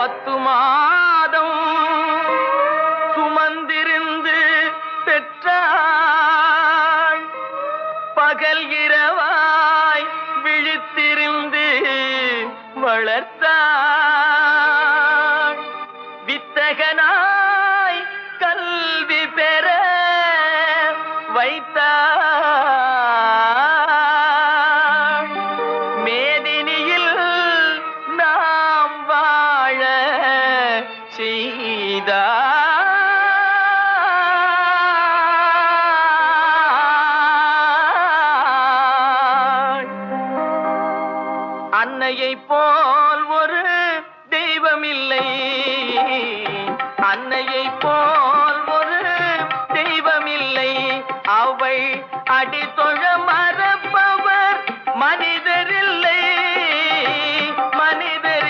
10 மாதம் சுமந்திருந்து பெற்றாள். பகல் இரவாய் விழித்திருந்து வளர்த்தாள். வித்தகனாய் கல்வி பெற வைத்தாள். மேதினியில் நாம் வாழ செய்தாள். அன்னையை போல் ஒரு தெய்வமில்லை, அன்னையை போல் ஒரு தெய்வமில்லை. அவள் அடித்தொழ